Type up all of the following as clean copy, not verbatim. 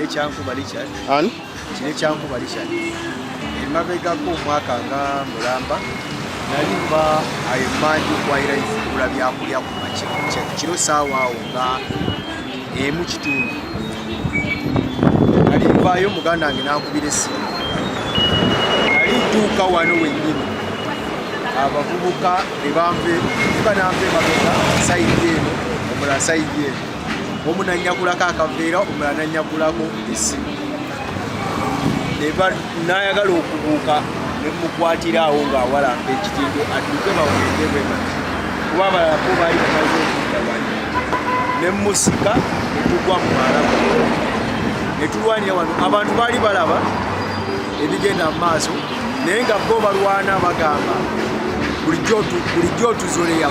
Kyankuba Richard. Ani? Kine Kyankuba Richard. Emabegako omwaka nga mulamba nali mba ayemanyi okwayira ifugula byakulya ku makya kiro saawa awo nga emu kitundu. Nali nvaayo muganda wange n'ankubira essimu. Nali ntuuka wano wennyini. Abavubuka ne banve mabega sayidi eno omulala sayidi eno. Omu nannyagulako akaveera omulala nannyagulako essimu. N'ayagala okubuuka ne mukwatira awo ng'awalamba ekitindo adduke bawulenge bwe bati. Kuba abalako baali bamaze okudda wano. Ne mmusika ne tugwa mu mwalamu. Ne tulwanira wano. Abantu baali balaba ebigenda mu maaso naye nga bo balwana bagamba bulijjo otuzoleya.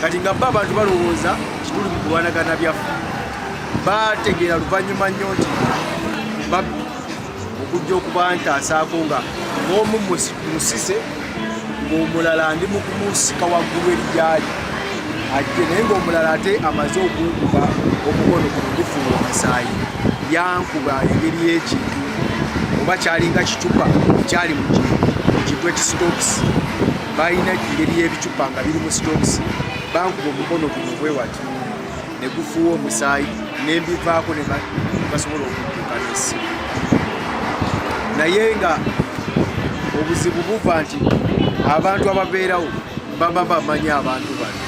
Kati nga bo abantu balowooza kituli mu kulwanagana byaffe. Bategeera luvannyuma nnyo nti okujja okuba ntaasaako nga ng'omu musise ng'omulala ndi mu kumusika waggulu erigyali ajje naye ng'omulala ate amaze okunkuba omukono guno gufuula omusaayi yankuba engeri y'ekintu oba kyalinga kicupa kyali mu kintu ekisitokisi balina engeri y'ebicupa nga biri mu sitokisi bankuba omukono guno bwe wati ne gufuuwa omusaayi n'embivaako ne basobola okudduka n'essimu. Naye nga obuzibu buva nti abantu ababeerawo baba bamanyi abantu bano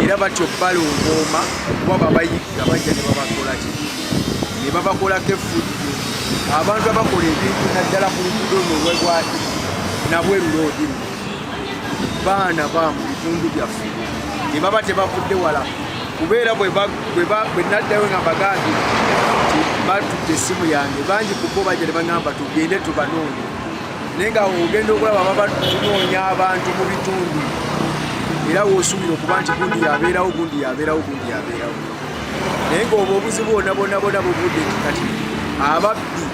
era batyo balongooma kuba babayigga bajja ne babakola ki ne babakolako effujjo. Abantu abakola ebintu naddala ku luguudo nolwebwati nabweru loodimu baana ba mu bitundu byaffe ne baba tebavudde wala kubeera bwe naddayo nga bagambi nti batudde essimu yange bangi kubo bajja ne baŋŋamba tugende tubanoonye naye nga ogenda okulaba baba tunoonya abantu mu bitundu era woosuubira okuba nti gundi yabeerawo naye ng'obwo obuzibu bonna buvudde nti kati ababbi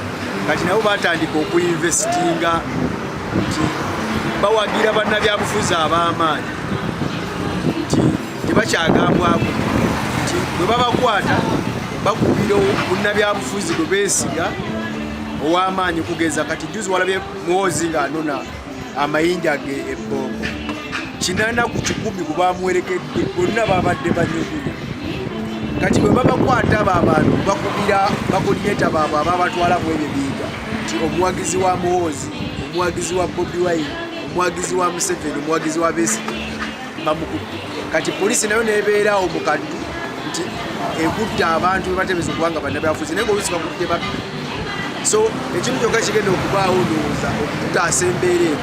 kati nabo batandika okuyinvesitinga nti bawagira bannabyabufuzi ab'amaanyi nti tebakyagambwako nti bwe babakwata bakubira munnabyabufuzi gwe beesiga ow'amaanyi kugeza kati juzi walabye Muhoozi ng'anona amayinja ge ebbombo 80 ku 100 ku bamuwerekedde bonna babadde banyugunya. Kati bwe babakwata abo abantu bakubira bakolineta baabo ababatwala mu ebyo biyiga nti omuwagizi wa Muhoozi, omuwagizi wa Bobi Wine, omuwagizi wa Museveni, omuwagizi wa Besigye bamukubye. Kati poliisi nayo nebeerawo mu kaddu nti ekutta abantu be batebeeza okuba nga bannabyabufuzi naye ng'oluusi bakubye babbi. So ekintu kyokka kigenda okubaawo ndowooza okutaasa embeera eno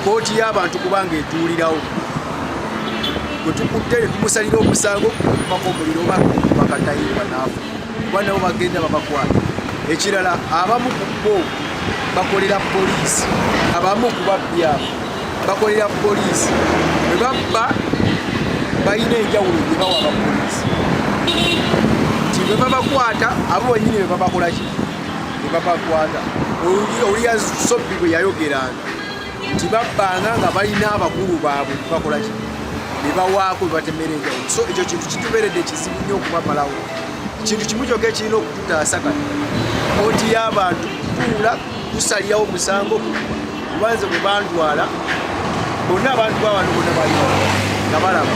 kooti y'abantu kubanga etuulirawo gwe tukutte ne tumusalira omusango okubako omuliro oba bakatayirwa naafu kuba nabo bagenda babakwata. Ekirala abamu ku bo bakolera poliisi, abamu ku babbi abo bakolera poliisi bwe babba balina enjawulo gye bawa abapoliisi nti bwe babakwata abo bennyini be babakola ki ne babakwata. Oliya Sobbi bwe yayogeranga nti babbanga nga balina abakulu baabwe bakola ki ne bawaako be batemera enjawulo. So ekyo kintu kitubeeredde kizibu nnyo okubamalawo. Kintu kimu kyokka ekirina okututaasa kati kooti y'abantu tuula tusalirawo omusango kubanze bwe bandwala bonna abantu bawano bonna bali nga balaba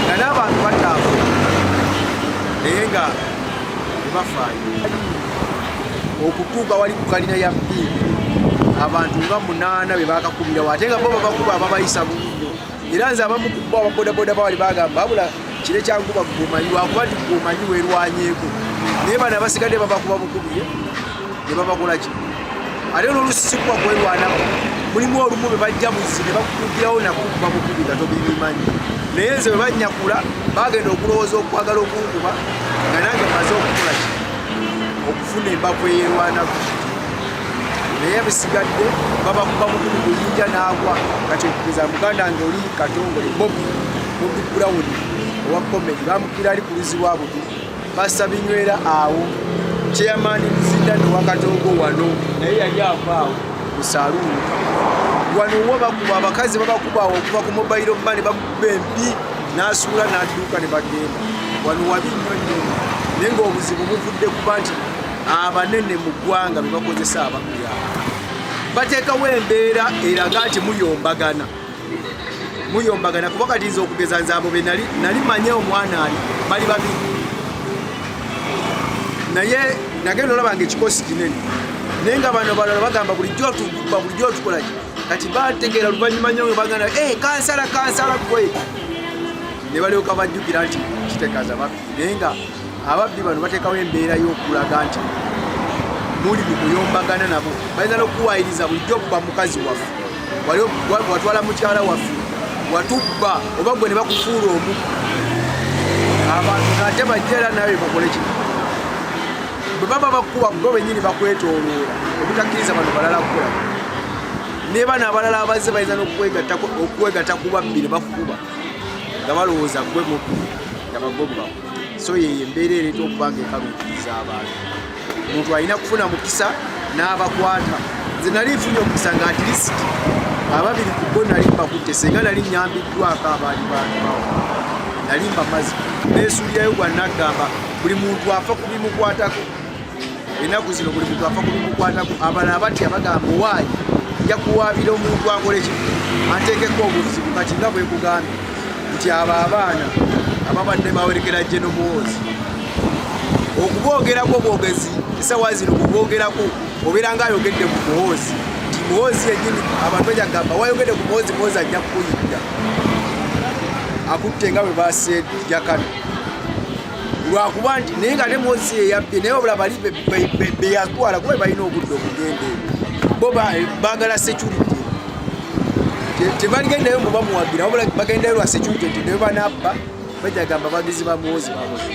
nga n'abantu batambula naye nga tebafaayo. Okutuuka wali ku kalina ya Mpimbi abantu nga 8 be bakakubirawo ate nga bo babakuba ababayisa bubi nnyo era nze abamu ku bo ababodaboda bawali bagamba abula kire Kyankuba gwomanyi wakuba nti gwomanyi weerwanyeeko naye bano abasigadde babakuba bukubi ne babakola ki ate n'olusi kuba kwerwanako mulimu olumu be bajja buzzi ne bakukugirawo nakukuba bukubi nga tobibimanyi naye nze bwe bannyakula bagenda okulowooza okwagala okunkuba nga nange maze okukola ki okufuna embavu eyerwanako naye bisigadde babakuba bukubi buyinja n'agwa kati okugeza muganda wange oli Katongole Bobi Brown owa Comedy bamukira ali ku luzi lwa Budu bassa binywera awo chairman Zindani wa Katogo wano naye yali avaawo ku saluuni wano wo bakuba abakazi babakuba awo okuva ku mobile money bamukuba embi n'asuula n'adduuka ne bagenda wano wabi nnyo nnyo naye ng'obuzibu buvudde kuba nti abanene mu ggwanga be bakozesa ababbi abo bateekawo embeera eraga nti muyombagana kuba kati nze okugeza nze abo be nali manye omwana ali bali babiri naye nagenda olaba ngaekikosi kinene naye nga bano balala bagamba bulijjo otugubba bulijjo otukolaki kati bategeera oluvannyuma nnyo baganda kansala gwe ne balyoka bajjukira nti kitekaza babbi naye nga ababbi bano bateekawo embeera y'okulaga nti muli mu kuyombagana nabo bayinza n'okuwayiriza bulijjo okuba mukazi waffe watwala mukyala waffe watubba oba gwe ne bakufuula omu abantu nate bajjera nawe bakole kino bwe baba bakuba bo bennyini bakwetooloola obutakkiriza bano balala kukola ne bano abalala abazze bayinza n'okwegatta ku babbi ne bakukuba nga balowooza gwe mubbi nga bagoba so yeyo embeera ereeta okuba nga ekaluukiriza abantu omuntu alina kufuna mukisa n'abakwata nze nali nfunye omukisa nga atilisiti ababiri ku bo nali mbakutte senga nali nyambiddwako abaali bantu nali mbamazi neesuulirayo gwannagamba buli muntu afa ku bimukwatako ennaku zino buli muntu afa ku bimukwatako abalala batya bagamba owaayi nja kuwaabira omuntu akole ki anteekeko obuzibu kati nga bwe kugambye nti abo abaana ababadde bawerekera General Muhoozi okuboogerako bwogezi essaawa zino kuboogerako obeera nga ayogedde ku Muhoozi nti Muhoozi yennyini abantu bajagamba wayogedde ku Muhoozi ajja kukuyigga akutte nga bwe baasejja kano lwakuba nti naye nga ne Muhoozi yeyabbye naye obula bali beyatwala kuba balina obudde okugenda bo baagala security tebaligendayo mbu bamuwagira wabula bagendayo lwa security nti naye banabba bajagamba bagizi ba Muhoozi babozi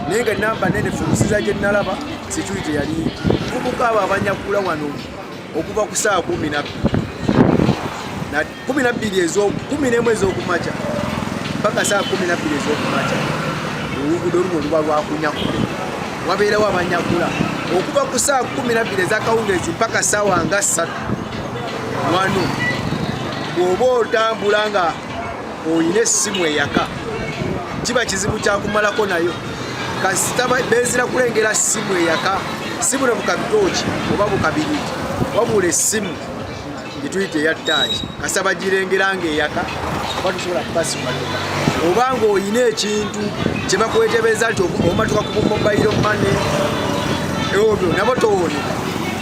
naye nga namba nene fumusiza gye nalaba security yali kubuka abo abanyakula wano okuva ku saa 12 na 11 ez'okumakya mpaka saa 12 ez'okumakya oluguudo lumu oluba lwakunyakula wabeerawo abanyakula okuva ku saa 12 ez'akawungeezi mpaka saawa nga 3 wano bw'oba otambula nga oyina essimu eyaka kiba kizibu kyakumalako nayo kasita bezira kulengera simu eyaka simu ne mukabitooki oba bukabiriti wabula essimu gituyita eya ttaaki kasita bagirengera ng'eyaka oba tusobola kubasimatika obanga oyina ekintu kye bakwetebeza nti omatuka ku mobile money ebyo nabo towoneka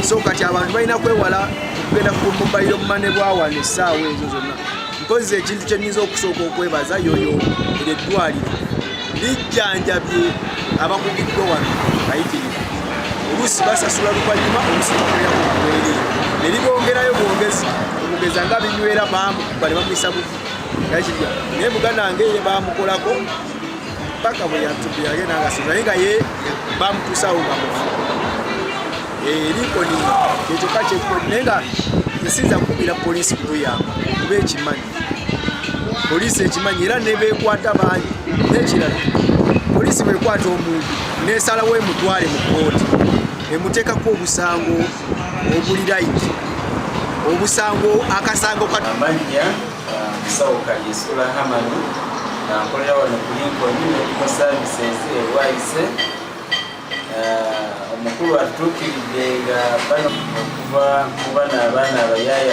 so kati abantu balina kwewala okugenda ku mobile money bwawano essaawa ezo zonna mpozi ekintu kye nnyinza okusooka okwebaza yoyo eddwaliro lijjanjabye abakugiddwa wano bayitirivu oluusi basasula luvannyuma oluusi bakolera ku kuweerera ne libongerayo bwongezi okugeza nga binywera bamukuba ne bamwisa bufu yakirya naye muganda nge ye bamukolako paka bwe yagenda agasoma naye nga ye bamutuusawo nga mufu erikoni ekyo kakyekoni naye nga esinza kukubira poliisi kutuyamba kuba ekimanyi poliisi ekimanyi era nebeekwata bangi n'ekirala poliisi bwekwata omuntu nesalawo emutwale mu kooti emuteekako obusango obuli rayiti obusango akasango amannya musawo Kalyesula Hamani nkolera wano ku Lincoln Medical Services ewaise omukulu atutuukiridde nga bano okuva mu bano abaana abayaayi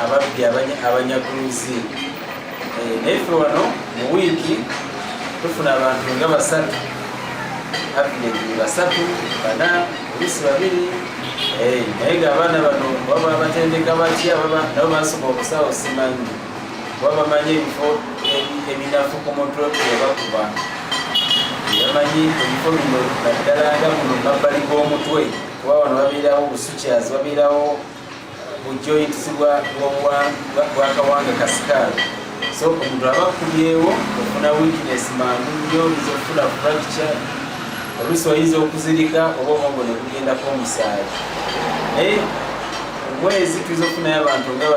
ababbi abanyaguluzi naife wano mu wiiki tufuna abantu nga 3 avilegi 3 bana polisi 2 naye nga abaana bano baba batendeka batya nabo basobola okusawo simanyi baba bamanyi ebifo ebinafu ku mutwe webakuba bamanyi ebifo bino naddala nga muno mabbali g'omutwe kuba wano babeerawo obusukyazi babeerawo bujoints bwakawanga kasikaalo so omuntu abakubyewo ofuna weakness mangu nnyo oyinza okufuna fracture oluusi oyinza okuzirika oba omwongo ne gugendako omusaayi naye omwezi tuyinza okufunayo abantu nga 2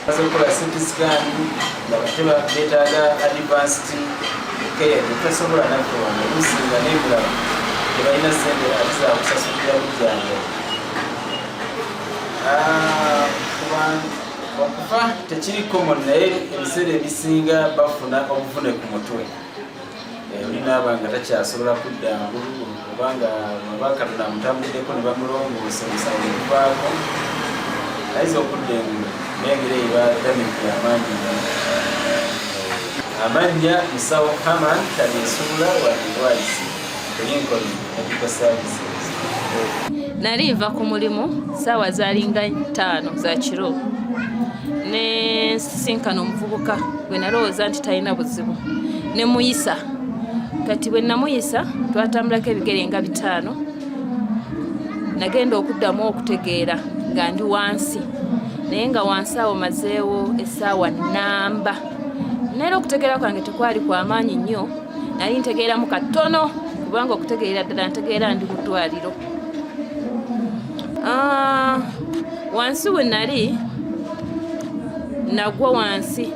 baza okukola CT scan nga bate beetaaga advanced care tutasobola naffe wano oluusi nga nebulaba tebalina sente atiza okusasulira bujjanjabi okufa tekiri common naye ebiseera ebisinga bafuna obuvune ku mutwe naaba nga takyasobola kudda ngulu kubanga abakatula amutambuddeko ne bamulongoosa omusango guvaako ayinza okudda engulu naye engeri eyo badamiki amaanyi amannya musawo Haman Kalyesuula wa Midwives Lincoln Medical Services. Nali nva ku mulimu ssaawa zaalinga 5 za kiro ne nsisinkana omuvubuka gwe nalowooza nti talina buzibu ne muyisa. Kati bwe namuyisa twatambulako ebigere nga 5 nagenda okuddamu okutegeera nga ndi wansi naye nga wansi awo mazeewo essaawa nnamba. Naye okutegeera kwange tekwali kwa maanyi nnyo, nali ntegeeramu katono kubanga okutegeera ddala ntegeera ndi mu ddwaliro. Wansi we nali nagwa wansi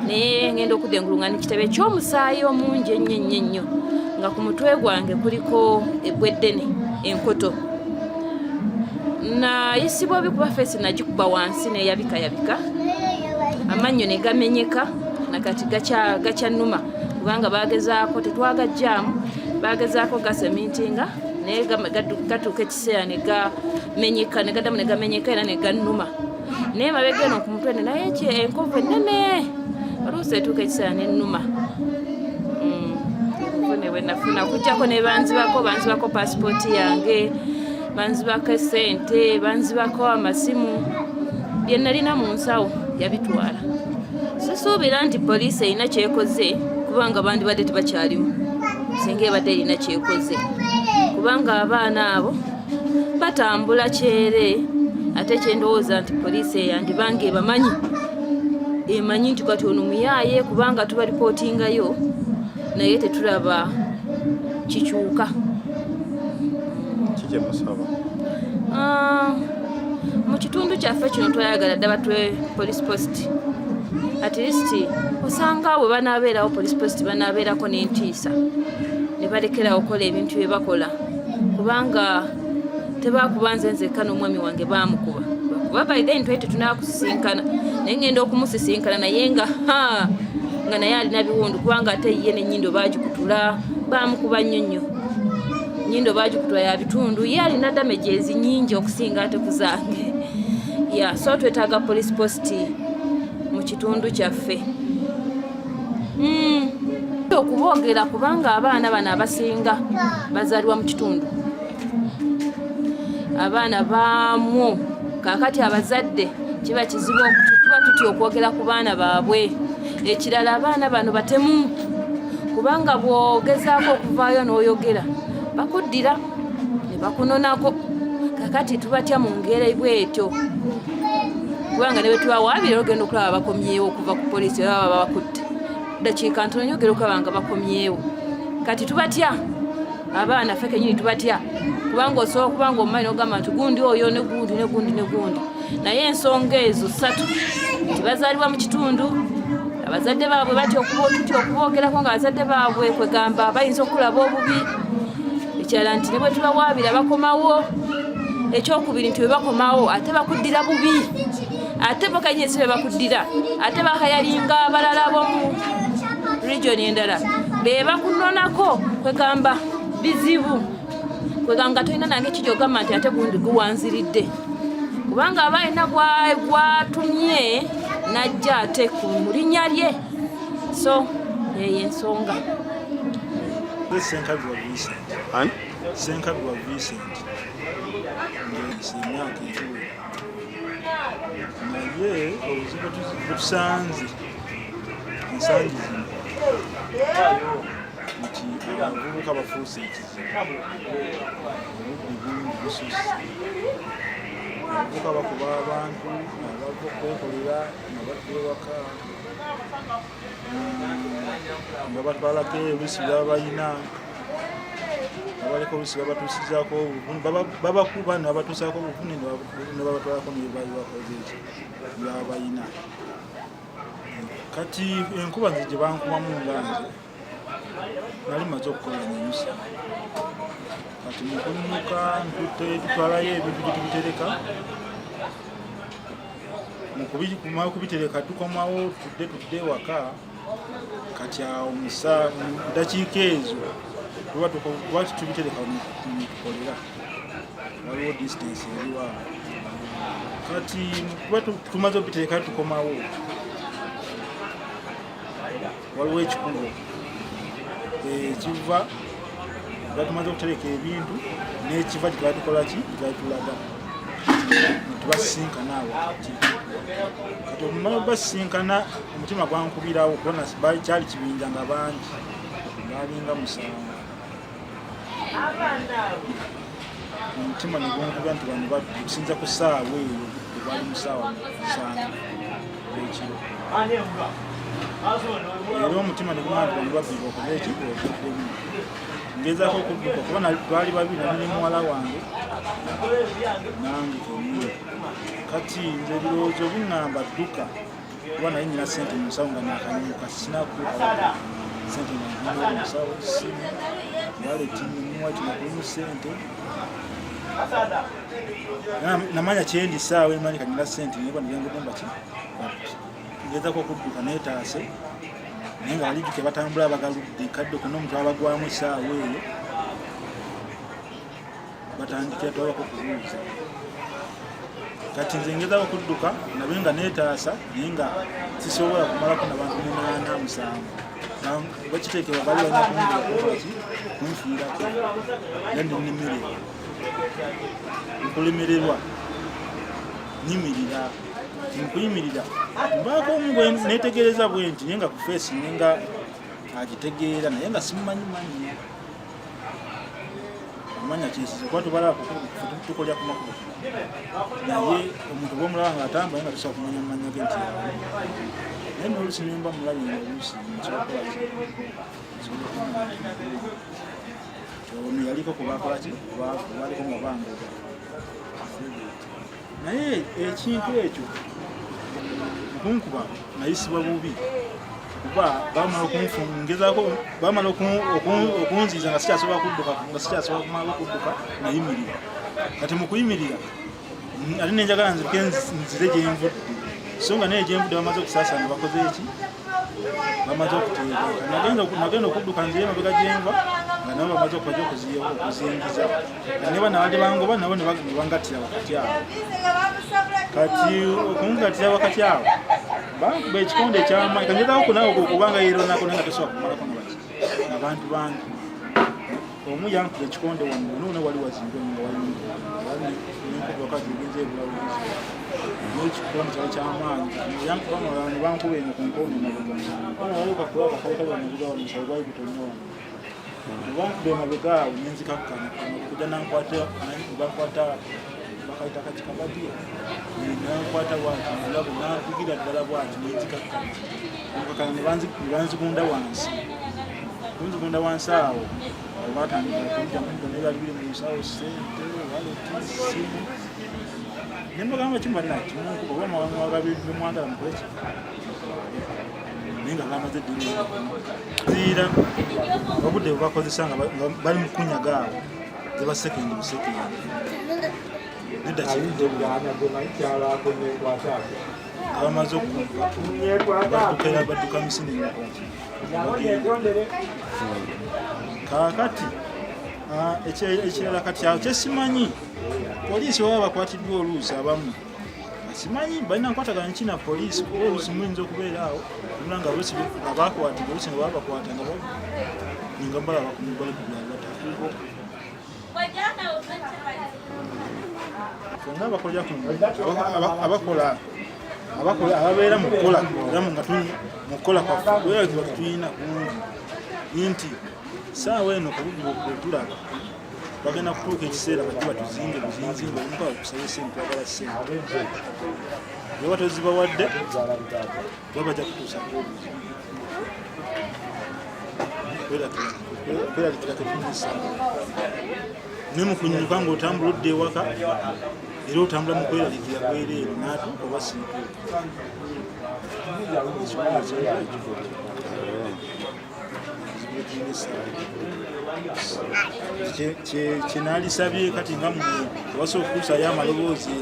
naye ngenda okudda engulu nga n'ekitebe ekyomusaayi omungi ennyo nga ku mutwe gwange kuliko ebbweddene enkoto. Nayisibwa bikuba feesi nagikuba wansi neyabikayabika amannyo ne gamenyeka nakati gakyannuma kubanga bagezaako tetwagajjaamu bagezaako gasemintinga naye gatuuka ekiseera ne gamenyeka ne gaddamu ne gamenyeka era ne gannuma naye mabega eno ku mutwe naye enkovu ennene oluusi etuuka ekiseera nennuma. Ne bwe nafuna kujjako ne banzibako paasipooti yange, banzibako essente, banzibako amasimu, bye nalina mu nsawo yabitwala. Sisuubira nti poliisi erina kyekoze kubanga bandibadde tebakyalimu singa ebadde erina kyekoze kubanga abaana abo batambula kyere ate kyendowooza nti poliisi eyandibanga emanyi nti kati ono muyaaye kubanga tubalipootingayo naye tetulaba kikyuka. Mu kitundu kyaffe kino twayagala ddala batwe police post at least osanga bwe banaabeerawo police post banaabeerako n'entiisa ne balekerawo okukola ebintu bye bakola kubanga tebakuba nze nzekka n'omwami wange baamukuba bakuba by then twete tunaakusisinkana naye ngenda okumusisinkana naye nga naye alina biwundu kubanga ate ye n'ennyindo baagikutula baamukuba nnyo nnyindo baagikutula ya bitundu ye alina damages nnyingi okusinga ate ku zange. So twetaaga police post mu kitundu kyaffe okuboogera kubanga abaana bano abasinga bazaalibwa mu kitundu. Abaana baamu kaakati abazadde kiba kizibu tuba tutya okwogera ku baana baabwe. Ekirala abaana bano batemu kubanga bw'ogezaako okuvaayo n'oyogera bakuddira ne bakunonako. Kaakati tubatya mu ngeri bw'etyo kubanga ne bwe tubawaabira ogenda okulaba bakomyewo okuva ku poliisi baba babakutte dakiika ntono nnyo ogera okulaba nga bakomyewo. Kati tubatya abaana ffe kennyini tubatya kubanga osobola okuba nga omumanyi n'ogamba nti gundi oyo ne gundi ne gundi ne gundi naye ensonga ezo 3 nti bazaalibwa mu kitundu abazadde baabwe batya okuboogerako nga abazadde baabwe kwegamba bayinza okulaba obubi. Ekirala nti ne bwe tubawaabira bakomawo. Ekyokubiri nti bwe bakomawo ate bakuddira bubi ate bakanyesi be bakuddira ate bakayalinga abalala b'omu region endala be bakunonako kwegamba bizibu kwegamba tolina nange kijogamba nti ate gundi guwanziridde kubanga abalina gwatumye najja ate ku mulinnya lye. So yeyo ensonga. Senkabwa Vincent emyaka naye obuzibu butusanze ensangi zino nti abavubuka bafuuse ekizibu obudde bungi bususse abavubuka bakuba abantu abava okwekolera nga badda ewaka nga batwalako ebisi byaba balina abaliko obisi babatuusizaako obuvune babakuba ne babatuusaako obuvune ne babatwalako nebali bakoze eki byaba balina. Kati enkuba nze gye bankubamu nga nze nali maze okukola nyenyusa kati mukunnyuka tutwalayo ebintu bye tubitereka mukumala kubitereka tukomawo tudde waka kati awo mu ddakiika ezo kuba tubitereka netukolera waliwo distance eriwaawo kati kuba tumaze obitereka tukomawo waliwo ekikubo ekiva nga tumaze okutereka ebintu n'ekiva kyetwatukolaki kyetwatulaga netubasinkana awo kati okumala obasinkana omutima gwankubirawo kubona kyali kibinja nga bangi balinga 7 omutima negwankubira nti bano batusinza ku ssaawa eyo bali mu ssaawa 7 ekiro era omutima negumala nti bano babbiba okoze ekiro ngezaako okudduka kubona twali babiri nali ne muwala wange nange kenyini kati nze ebirowoozo biŋŋamba dduka kuba naye nyina sente mu nsawo nga nakanyuka sinakuuka sente nagina omusawo simu waletimuwa kinakulimu sente namanya kyendi saawa emanyi kanyina sente naye banigengedembaki ngezaako okudduka neetaase naye nga balijjuke batambula abagaludde kadde konna omuntu abagwamu essaawa eyo batandikira twabako kubuuza kati nze ngezaako okudduka nabe nga neetaasa naye nga sisobola kumalako nabantu 87 bakiteekebwa bali balina kunfiiraki kunfiirako era ndinimire okulemererwa nyimirira mukuyimirira mbaako omu netegereza bwe nti naye nga ku feesi naye nga agitegeera naye nga simumanyimanyi amanya kyesize kuba tubalaba tukolya ku makubo naye omuntu bwomulaba nga atambula nga tusobola kumanya mumanya ge nti naye noluusi nemba mulabi nga oluusi nsobokolaki ono yaliko kubakolaki baliko nga bangoga naye ekintu ekyo okunkuba nayisibwa bubi kuba bamala okunfungezaako bamala okunziiza nga sikyasobola kudduka nga sikyasobola kumala okudduka nayimirira kati mu kuyimirira ate nenjagala nziruke nzire gyenvudde so nga naye gyenvudde bamaze okusaasana bakoze eki bamaze okuteeka nagenda okudduka nzire emabega gyenva nga nabo bamaze okubaja okuzingiza neba nabadde bangoba nabo nebangatira wakati awo kati okungatira wakati awo bankuba ekikonde ekyamaanyi kangezaako nawe okubanga yeronako naye nga tosobola kumalako nabaki abantu bangi omu yankuba ekikonde wano none wali wazimbe nga walinkubaakati egenza ebulawulizi nekikonde kyali kyamaanyi yankubamawano bankuba enyo ku nkono nabagawaliokakulaakakalekabanabugawamusawe gwali gutonye wano bankuba emabega awo nenzikakkana kuja nankwata bakaita kakikabadiya nankwata bwati mulabo nankugira ddala bwati nenzikakkana kakana nebanzigunda wansi kunzigunda wansi awo batandika okuyita muntu nebali biri mu nsawo sente waleti simu nembagamba kimbalinakimunkuba oba mwagabimwagala mukoleki naye nga bamaze ziira obudde bwebakozesa nga bali mu kunyaga awo zebasekendi busekendi nedda abamaze okudduka badduka misini kakati ekirala kati awo kyesimanyi poliisi baba bakwatiddwa oluusi abamu simanyi balina nkwatagana nkina poliisi kuba oluusi muyinza okubeera awo omula nga oluusi abakwatibwa oluusi nga babakwata nga ninga mbalaba ku mugole ku byalata fenga abakolera ababeera mukukola era nga mukukola kwaffe tulina kungi nti saawa eno kubutulaba bagenda kutuuka ekiseera bati batuzinge buzinzinga omukola kusaba esente twagala sente oba tozibawadde babaja kutuusa kweraliikira tetunisa ne mukunyuka ngaotambula odda ewaka era otambula mu kweraliikira bwereere naatuuka oba siituuka kyenaalisabye kati nga mmwe obasobola okutuusayo amaloboozi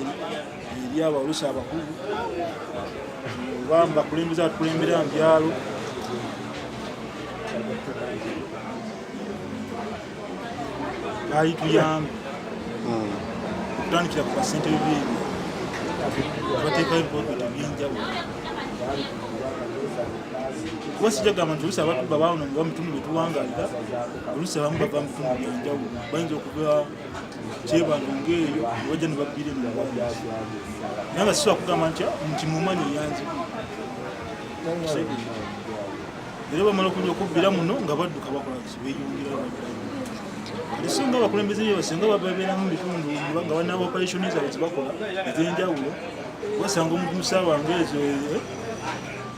eri abaolusi abakulu oba mubakulembeze batukulembera mu byalo ali tuyambe kutandikira ku basente bibiri bateekayo ebipooketo by'enjawulo kuba sijagamba nti oluusi abantu babaano nga mubitundu bye tuwangalira oluusi abamu bava mu bitundu byenjawulo bayinza okuva kyebano ng'eyo nebajja ne babbira eno naye nga sisobola kugamba nti mumanyi eyanzibu era bamala okunya okubbira muno nga badduka bakola kibeyongera esinga abakulembeze bye basinga babeeramu mu bitundu nga balina operationi zaabwe zebakola ez'enjawulo basanga omuntu mu ssaawa ng'ezo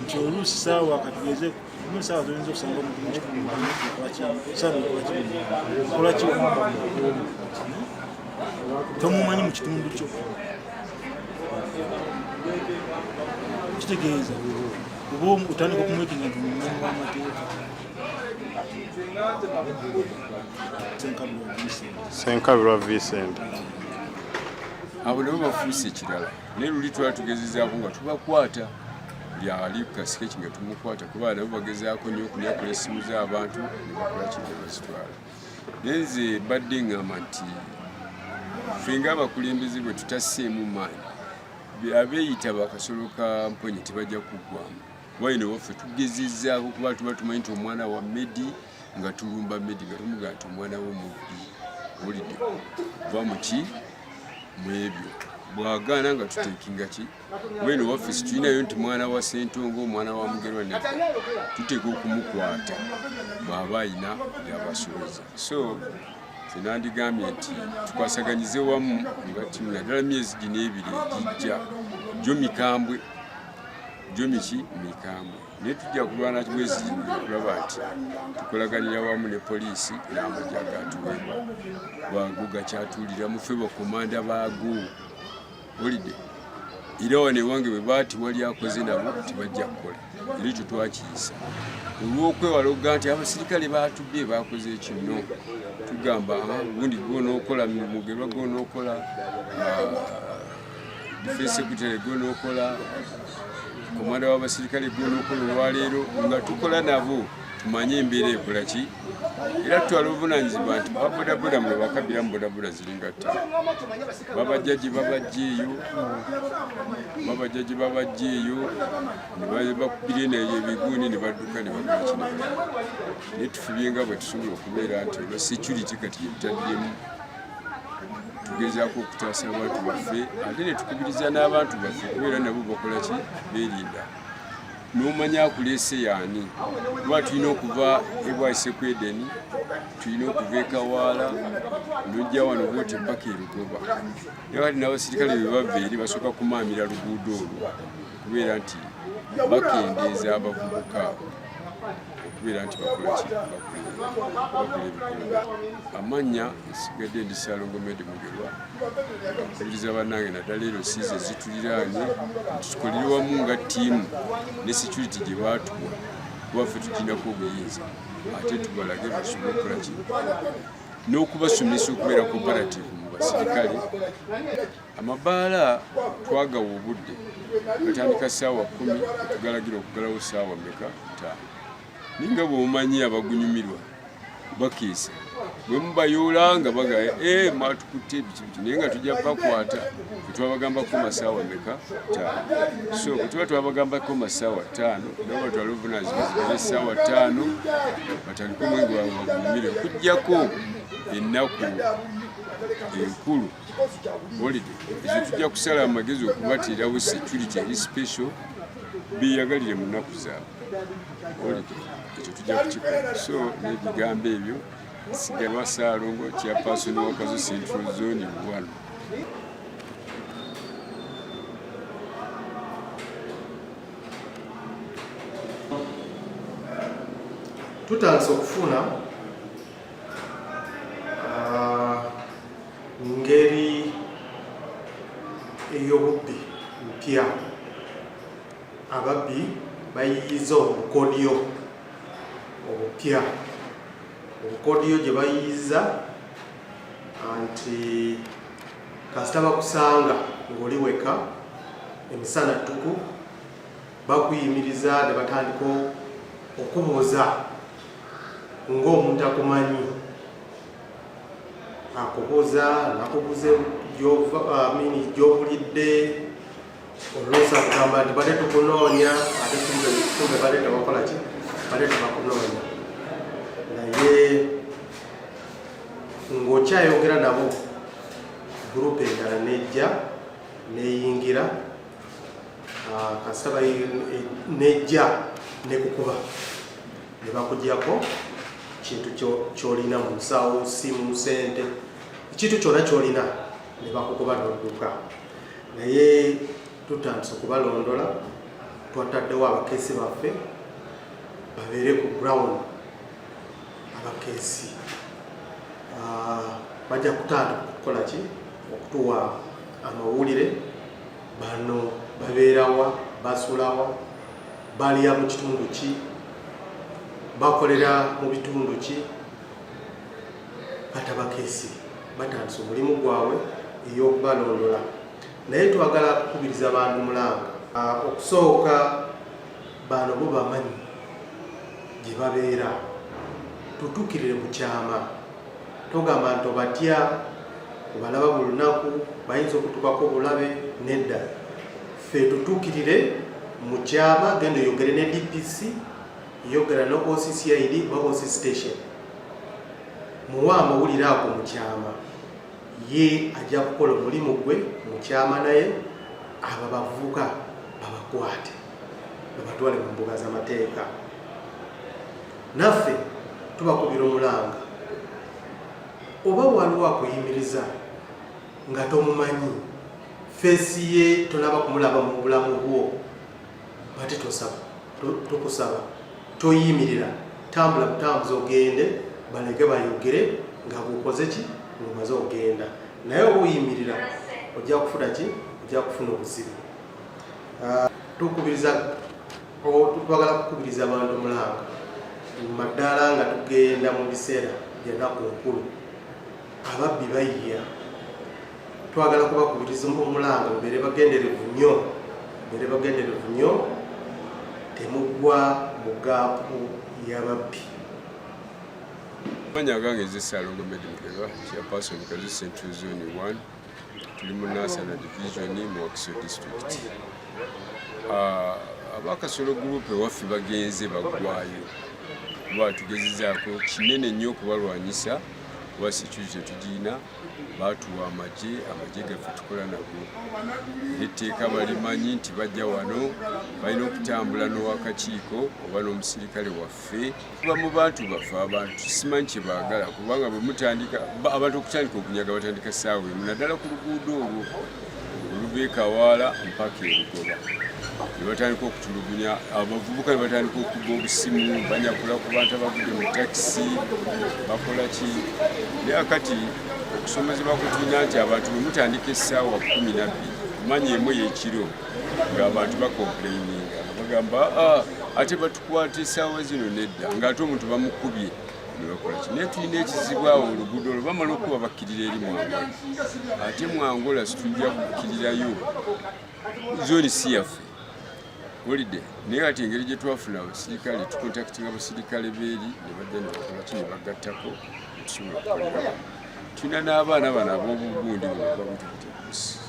nti oluusi ssaawa katugeze saawa zoyinza okusanga omuntu kola ki tomumanyi mu kitundu kyo kitegeeza oba otandika okumwekinga nti mumanyi w'amateeka Senkabirwa Vincent abo nabo bafuuse ekirala naye luli twala tugezezaako nga tubakwata buli ali ku kasike nga tumukwata kuba nabo bagezaako nnyo okunyakula essimu z'abantu ne bakola kino bazitwala naye nze badde ngamba nti ffe ng'abakulembeze bwe tutasseemu maanyi abeeyita bakasolo ka mponye tebajja kuggwamu waine waffe tugezezzaako kuba tuba tumanyi nti omwana wa Medi nga tulumba Medi nga tumugaa nti omwana w'omubbi bulidde va muki mu ebyo bwagaana nga tuteekinga ki waine waffe situlinayo nti mwana wa Ssentongo omwana wa Mugerwa ne tuteeka okumukwata bw'aba ayina byabasoloza so senandigambye nti tukwasaganyize wamu nga timu naddala myezi gino ebiri egijja gyo mikambwe gyo mikambwe naye tujja kulwana mwezi gino okulaba nti tukolaganira wamu ne poliisi n'amagye agatuweebwa bwago gakyatuulira mufe bakomanda baago olidde era wane wange bwe baati wali akoze nabo tebajja kukola era ekyo twakiyisa olw'okwewala okuga nti abasirikale baatubye bakoze kino tugamba gundi gwonookola Mugerwa gwonookola defense secretary gwonookola komanda w'abasirikale gwonookola olwaleero nga tukola nabo tumanye embeera ekola ki era tutwala obuvunanyizibwa nti babodaboda muno bakabiramu bodaboda ziringa ttaano babajjaji babajja eyo ne bakubira naye ebiguuni ne badduka ne bakola kino naye tufubye nga bwe tusobola okubeera nti olwa security kati yetutaddemu tugezaako okutaasa abantu baffe ate ne tukubiriza n'abantu baffe kubeera nabo bakola ki beerinda n'omanya akuleese yaani kuba tulina okuva ebwaise ku Edeni tulina okuva ekawaala n'ojja wano bwoti mpaka erugoba naye kati n'abasirikale bwe bava eri basooka kumaamira luguudo olwo okubeera nti bakendeeza abavubuka okubeera nti bakola ki bakola ebikolwa amannya nsigadde ndi Ssaalongo Medi Mugerwa akubiriza bannange naddala ero siize zituliraanye tukolere wamu nga ttiimu ne security gye baatuwa kuba ffe tuginako obuyinza ate tubalage basobole okukola ki n'okubasomesa okubeera cooperative mu basirikale amabaala twagawa obudde gatandika ssaawa 10 tugalagira okugalawo ssaawa mmeka 5 ninga bw'omanyi abagunyumirwa bakeesa bwe mubayoola nga bagaya mwatukutte biki naye nga tujja bakwata twabagambako masaawa meka 5 so bwe tuba twabagambako masaawa 5 nabo batwala obuvunaanyizibwa zibere essaawa 5 batandika omwenge waabwe bagunyumire okuggyako ennaku enkulu holiday ezo tujja kusala amagezi okubateerawo security eri special beyagalire mu nnaku zaabwe holiday ekyo tujja kukikola so n'ebigambo ebyo sigalwa Ssaalongo chairperson wa Kazo Central Zone 1. Tutandise okufuna ngeri ey'obubbi mpya ababbi bayiyiza obukodyo obupya obukodyo gye bayiyiza nti kasita bakusanga ng'oli weka emisana ttuku bakuyimiriza ne batandika okubuuza ng'omuntu akumanyi akubuza nakubuze gy'obulidde oluusa kugamba nti bade tukunoonya ate kumbe bade tebakola ki bade tebakunoonya naye ng'okyayogera nabo gurupu endala nejja neyingira kasita nejja nekukuba ne bakugyako kintu kyolina mu nsawo simu sente ekintu kyonna kyolina ne bakukuba n'odduka naye tutandise okubalondola twataddewo abakeesi baffe babeere ku ground abakeesi bajja kutandika okukola ki okutuwa amawulire bano babeerawa basulawa balya mu kitundu ki bakolera mu bitundu ki kati abakeesi batandise omulimu gwabwe ey'okubalondola naye twagala kukubiriza bantu mulanga okusooka bano bo bamanyi gye babeera tutuukirire mu kyama togamba nti obatya obalaba buli lunaku bayinza okutukako obulabe nedda ffe tutuukirire mu kyama genda oyogere ne DPC yogera no OCCID ba OC station muwa amawulire ako mu kyama ye ajja kukola omulimu gwe mu kyama naye aba bavubuka babakwate babatwale mu mbuga z'amateeka naffe tubakubira omulanga oba waliwo akuyimiriza nga tomumanyi feesi ye tonaba kumulaba mu bulamu bwo bate tukusaba toyimirira tambula butambuza ogende balege bayogere nga bukoze ki ngomaze ogenda naye oba oyimirira ojja kufuna ki ojja kufuna obuzibu twagala kukubiriza abantu mulanga maddala nga tugenda mu biseera byennaku nkulu ababbi bayiya twagala kubakubiriza omulanga mbeere bagenderevu nnyo temugwa mu gaapu y'ababbi. Manya gange Salongo Medimukeba, Chairperson Kazi Central Zone 1, tuli mu Nasana Division mu Wakiso District. Abakasolo group ewaffe bagenze baggwayo batugezezzaako kinene nnyo okubalwanyisa kuba situation tugiina baatuwa amagye gaffe tukola nago etteeka balimanyi nti bajja wano balina okutambula n'owakakiiko oba n'omusirikale waffe kuba mu bantu baffe abantu simanyi kye baagala kubanga bwe mutandika abantu okutandika okunyaga batandika ssaawa emu naddala ku luguudo olwo oluva ekawaala mpaka erugoba ne batandika okutulugunya abavubuka ne batandika okuba obusimu banyakula ku bantu abavudde mu takisi bakola ki naye kati okusomezebwa kutunya nti abantu bwe mutandika essaawa 12 manyi emu y'ekiro ng'abantu bakomplaininga bagamba ate batukwata essaawa zino nedda ng'ate omuntu bamukubye ne bakola ki naye tulina ekizibu awo oluguudo olwo bamala okuba bakkirira eri Mwangola ate Mwangola situjja kukkirirayo zoni si yaffe olidde naye kati engeri gye twafuna abasirikale tukontakitinga abasirikale beeri ne bajja ne bakola ki ne bagattako tusobola okukolera tulina n'abaana bano ab'obugundi bwe babutubutebusi